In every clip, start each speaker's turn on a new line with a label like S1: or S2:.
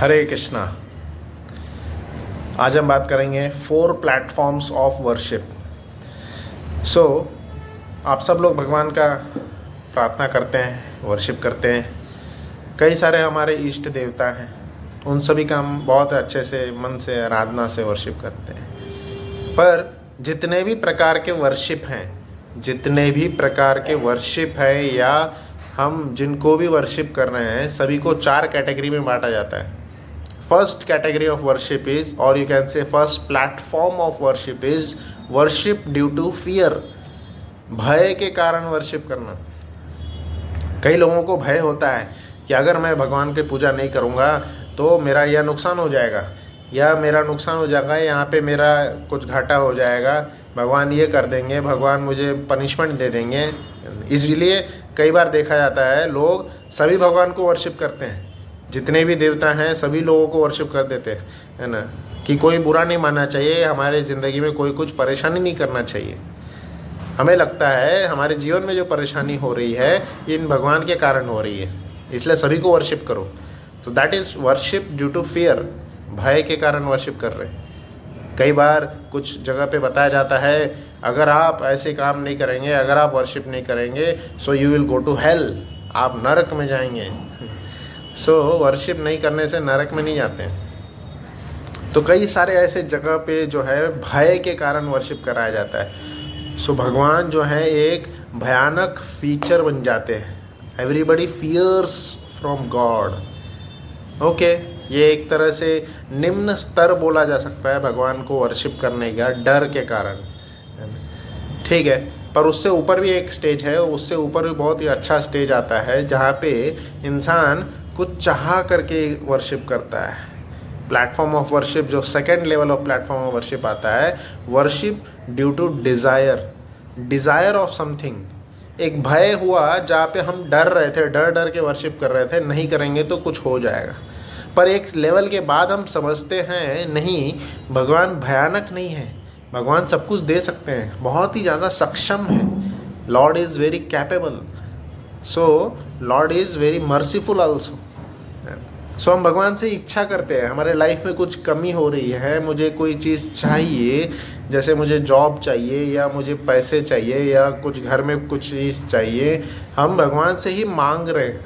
S1: हरे कृष्णा। आज हम बात करेंगे 4 प्लेटफॉर्म्स ऑफ वर्शिप। सो आप सब लोग भगवान का प्रार्थना करते हैं, वर्शिप करते हैं। कई सारे हमारे इष्ट देवता हैं, उन सभी का हम बहुत अच्छे से मन से आराधना से वर्शिप करते हैं। पर जितने भी प्रकार के वर्शिप हैं या हम जिनको भी वर्शिप कर रहे हैं, सभी को 4 कैटेगरी में बांटा जाता है। First category of worship is, और you can say first platform of worship is worship due to fear. भय के कारण वर्शिप करना। कई लोगों को भय होता है कि अगर मैं भगवान की पूजा नहीं करूँगा तो मेरा यह नुकसान हो जाएगा, या मेरा नुकसान हो जाएगा, यहाँ पे मेरा कुछ घाटा हो जाएगा, भगवान ये कर देंगे, भगवान मुझे पनिशमेंट दे देंगे। इसलिए कई बार देखा जाता है लोग सभी भगवान को वर्शिप करते हैं, जितने भी देवता हैं सभी लोगों को वर्शिप कर देते हैं, है ना, कि कोई बुरा नहीं मानना चाहिए, हमारे ज़िंदगी में कोई कुछ परेशानी नहीं करना चाहिए। हमें लगता है हमारे जीवन में जो परेशानी हो रही है इन भगवान के कारण हो रही है, इसलिए सभी को वर्शिप करो। तो that is worship due to fear. भय के कारण वर्शिप कर रहे हैं। कई बार कुछ जगह पे बताया जाता है, अगर आप ऐसे काम नहीं करेंगे, अगर आप वर्शिप नहीं करेंगे, so you will go to hell, आप नरक में जाएंगे। सो वर्शिप नहीं करने से नरक में नहीं जाते हैं। तो कई सारे ऐसे जगह पे जो है भय के कारण वर्शिप कराया जाता है। सो भगवान जो है एक भयानक फीचर बन जाते हैं। Everybody fears from God. Okay, ये एक तरह से निम्न स्तर बोला जा सकता है भगवान को वर्शिप करने का, डर के कारण। ठीक है, पर उससे ऊपर भी एक स्टेज है, उससे ऊपर भी बहुत ही अच्छा स्टेज आता है जहाँ पे इंसान कुछ चाह करके वर्शिप करता है। प्लेटफॉर्म ऑफ वर्शिप, जो second level of platform of worship आता है, worship due to desire of something. एक भय हुआ जहाँ पे हम डर रहे थे, डर के वर्शिप कर रहे थे, नहीं करेंगे तो कुछ हो जाएगा। पर एक लेवल के बाद हम समझते हैं नहीं, भगवान भयानक नहीं है, भगवान सब कुछ दे सकते हैं, बहुत ही ज़्यादा सक्षम है। Lord is very capable, so lord is very merciful also. So हम भगवान से इच्छा करते हैं, हमारे लाइफ में कुछ कमी हो रही है, मुझे कोई चीज़ चाहिए, जैसे मुझे जॉब चाहिए या मुझे पैसे चाहिए या कुछ घर में कुछ चीज़ चाहिए, हम भगवान से ही मांग रहे हैं।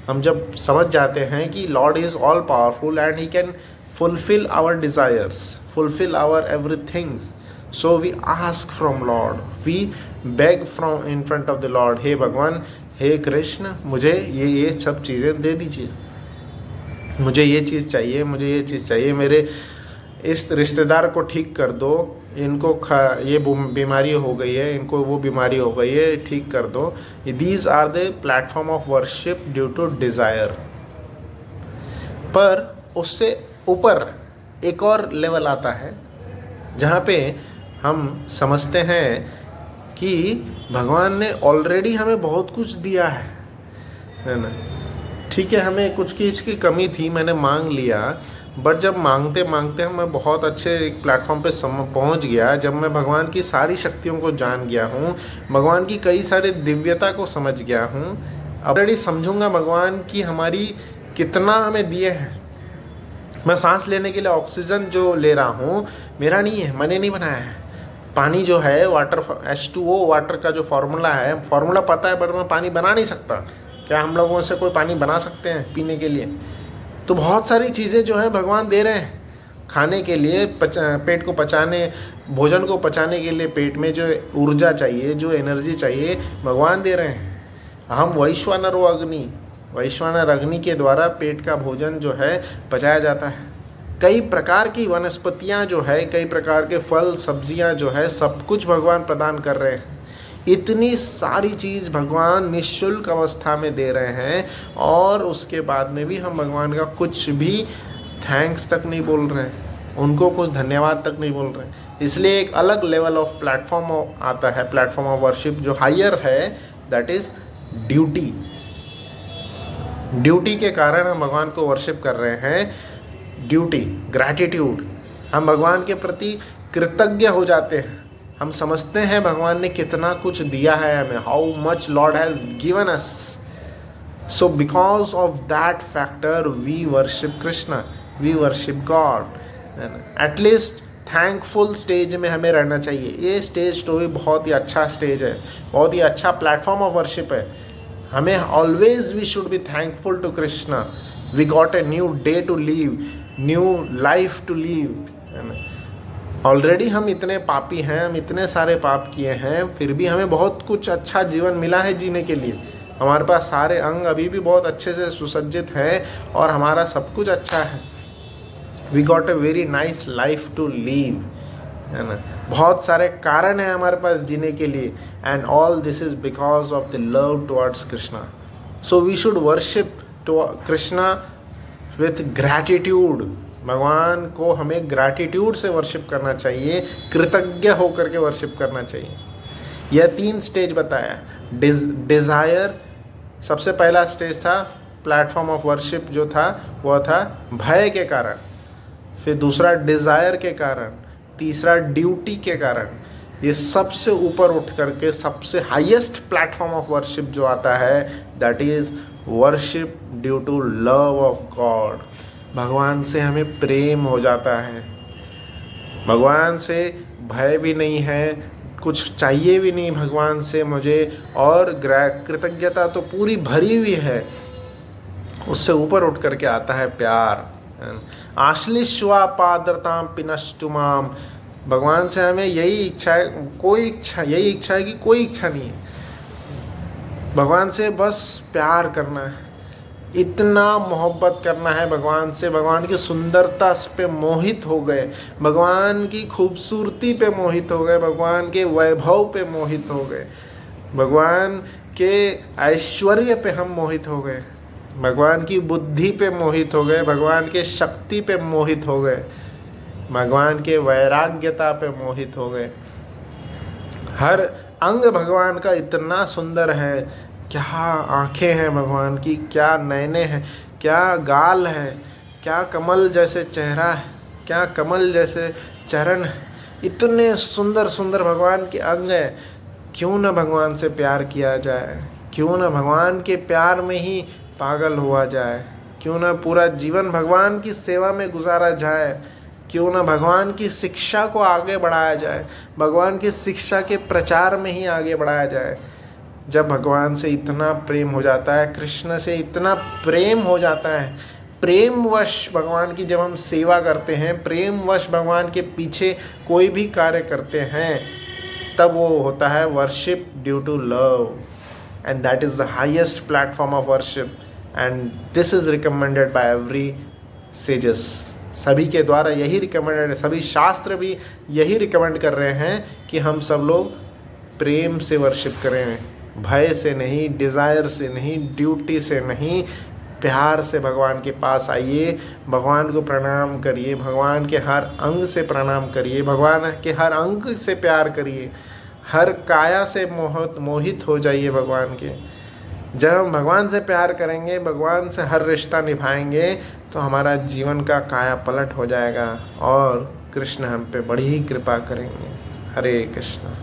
S1: हम जब समझ जाते हैं कि lord is all powerful and he can fulfil our desires, fulfil our everythings, so we ask from lord, we beg from in front of the lord, हे भगवान, हे कृष्ण, मुझे ये सब चीज़ें दे दीजिए, मुझे ये चीज़ चाहिए, मुझे ये चीज़ चाहिए, मेरे इस रिश्तेदार को ठीक कर दो, इनको ये बीमारी हो गई है, इनको वो बीमारी हो गई है, ठीक कर दो। These are the platform of worship due to desire. पर उससे ऊपर एक और लेवल आता है जहाँ पे हम समझते हैं कि भगवान ने ऑलरेडी हमें बहुत कुछ दिया है ना। ठीक है, हमें कुछ चीज़ की कमी थी, मैंने मांग लिया, बट जब मांगते मांगते मैं बहुत अच्छे एक प्लेटफॉर्म पे पहुंच गया, जब मैं भगवान की सारी शक्तियों को जान गया हूँ, भगवान की कई सारे दिव्यता को समझ गया हूँ, ऑलरेडी समझूंगा भगवान की हमारी कितना हमें दिए हैं। मैं सांस लेने के लिए ऑक्सीजन जो ले रहा हूँ मेरा नहीं है, मैंने नहीं बनाया है। पानी जो है, वाटर, H2O वाटर का जो फार्मूला है, फार्मूला पता है, बट मैं पानी बना नहीं सकता। क्या हम लोगों से कोई पानी बना सकते हैं पीने के लिए? तो बहुत सारी चीज़ें जो है भगवान दे रहे हैं खाने के लिए, पेट को पचाने, भोजन को पचाने के लिए पेट में जो ऊर्जा चाहिए, जो एनर्जी चाहिए, भगवान दे रहे हैं। हम वैश्वानर अग्नि के द्वारा पेट का भोजन जो है पचाया जाता है। कई प्रकार की वनस्पतियाँ जो है, कई प्रकार के फल सब्जियाँ जो है, सब कुछ भगवान प्रदान कर रहे हैं। इतनी सारी चीज़ भगवान निःशुल्क अवस्था में दे रहे हैं, और उसके बाद में भी हम भगवान का कुछ भी थैंक्स तक नहीं बोल रहे हैं, उनको कुछ धन्यवाद तक नहीं बोल रहे हैं। इसलिए एक अलग लेवल ऑफ प्लेटफॉर्म आता है, प्लेटफॉर्म ऑफ वर्शिप, जो हायर है, दैट इज़ ड्यूटी। ड्यूटी के कारण हम भगवान को वर्शिप कर रहे हैं। ड्यूटी, ग्रैटिट्यूड, हम भगवान के प्रति कृतज्ञ हो जाते हैं। हम समझते हैं भगवान ने कितना कुछ दिया है हमें, how much Lord has given us. So because of that factor, we worship Krishna, we worship God. At least thankful stage में हमें रहना चाहिए. ये स्टेज तो भी बहुत ही अच्छा स्टेज है, बहुत ही अच्छा प्लेटफॉर्म ऑफ वर्शिप है. हमें always we should be thankful to Krishna. We got a new day to live, new life to live. Already हम इतने पापी हैं, हम इतने सारे पाप किए हैं, फिर भी हमें बहुत कुछ अच्छा जीवन मिला है जीने के लिए. हमारे पास सारे अंग अभी भी बहुत अच्छे से सुसज्जित हैं और हमारा सब कुछ अच्छा है. We got a very nice life to live, है ना. बहुत सारे कारण हैं हमारे पास जीने के लिए. And all this is because of the love towards Krishna. So we should worship to Krishna with gratitude. भगवान को हमें ग्रैटिट्यूड से वर्शिप करना चाहिए, कृतज्ञ होकर के वर्शिप करना चाहिए. यह 3 स्टेज बताया. डिज़ायर सबसे पहला स्टेज था, प्लेटफॉर्म ऑफ वर्शिप जो था वह था भय के कारण. फिर दूसरा डिज़ायर के कारण, तीसरा ड्यूटी के कारण. ये सबसे ऊपर उठ करके सबसे हाईएस्ट प्लेटफॉर्म ऑफ वर्शिप जो आता है, that is worship due to love of God. भगवान से हमें प्रेम हो जाता है, भगवान से भय भी नहीं है, कुछ चाहिए भी नहीं भगवान से मुझे, और कृतज्ञता तो पूरी भरी हुई है. उससे ऊपर उठ करके आता है प्यार. आश्लिष्वा पादरताम पिनष्टुमाम. भगवान से हमें यही इच्छा है, यही इच्छा है कि कोई इच्छा नहीं है. भगवान से बस प्यार करना है, इतना मोहब्बत करना है भगवान से. भगवान की सुंदरता पे मोहित हो गए, भगवान की खूबसूरती पे मोहित हो गए, भगवान के वैभव पे मोहित हो गए, भगवान के ऐश्वर्य पे हम मोहित हो गए, भगवान की बुद्धि पे मोहित हो गए, भगवान के शक्ति पे मोहित हो गए, भगवान के वैराग्यता पे मोहित हो गए. हर अंग भगवान का इतना सुंदर है. क्या आँखें हैं भगवान की, क्या नैने हैं, क्या गाल है, क्या कमल जैसे चेहरा है, क्या कमल जैसे चरण. इतने सुंदर सुंदर भगवान के अंग हैं. क्यों न भगवान से प्यार किया जाए, क्यों न भगवान के प्यार में ही पागल हुआ जाए, क्यों न पूरा जीवन भगवान की सेवा में गुजारा जाए, क्यों न भगवान की शिक्षा को आगे बढ़ाया जाए, भगवान की शिक्षा के प्रचार में ही आगे बढ़ाया जाए. जब भगवान से इतना प्रेम हो जाता है, कृष्ण से इतना प्रेम हो जाता है, प्रेमवश भगवान की जब हम सेवा करते हैं, प्रेमवश भगवान के पीछे कोई भी कार्य करते हैं, तब वो होता है worship due to love. And that is the highest platform of worship. And this is recommended by every sages. सभी के द्वारा यही रिकमेंडेड है, सभी शास्त्र भी यही रिकमेंड कर रहे हैं कि हम सब लोग प्रेम से वर्शिप करें, भय से नहीं, डिज़ायर से नहीं, ड्यूटी से नहीं, प्यार से भगवान के पास आइए, भगवान को प्रणाम करिए, भगवान के हर अंग से प्रणाम करिए, भगवान के हर अंग से प्यार करिए, हर काया से मोहित हो जाइए भगवान के. जब हम भगवान से प्यार करेंगे, भगवान से हर रिश्ता निभाएंगे, तो हमारा जीवन का काया पलट हो जाएगा और कृष्ण हम पे बड़ी ही कृपा करेंगे. हरे कृष्ण.